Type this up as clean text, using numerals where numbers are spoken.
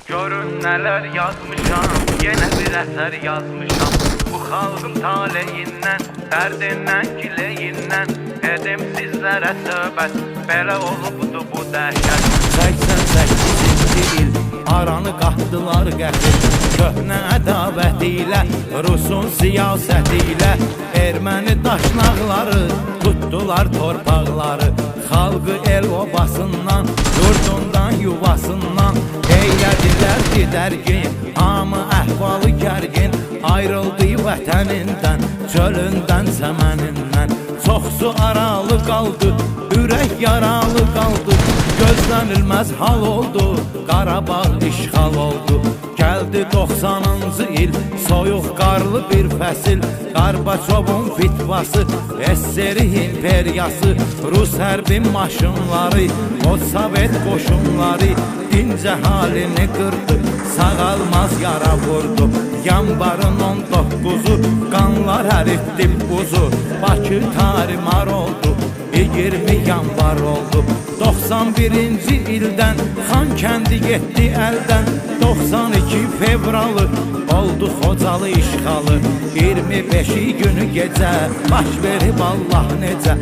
Görün neler yazmışam, yine bir eser yazmışam. Bu xalqın taleyindən, dərdindən, gileyindən edim sizlərə söhbət, belə olubdu bu dəhşət. 88-ci il aranı qatdılar qəfil, köhnə ədavət ilə, Rusun siyasəti ilə. Erməni daşnaqları tutdular torpaqları, xalqı el obasından, yurdundan, yuvasından eylədilər didərgin, hamı əhvalı gərgin. Ayrıldı vətənindən, çölündən, səmənindən. Çoxsu aralı qaldı, ürək yaralı qaldı. Gözlənilməz hal oldu, Qarabağ işğal oldu. Gəldi 90-cı il, soyuq qarlı bir fəsil. Qarbaçovun fitvası, SSR imperiyası, Rus hərbi maşınları, o Sovet qoşunları dinc əhalini qırdı, sağalmaz yara vurdu. Yanvarın 19'u qanlar əritdi buzu, Bakı tarimar oldu, 20 yanvar oldu. 91-ci ildən Xankəndi getdi əldən, 92 fevralı oldu Xocalı işğalı. 25-i günü gecə baş verib Allah necə,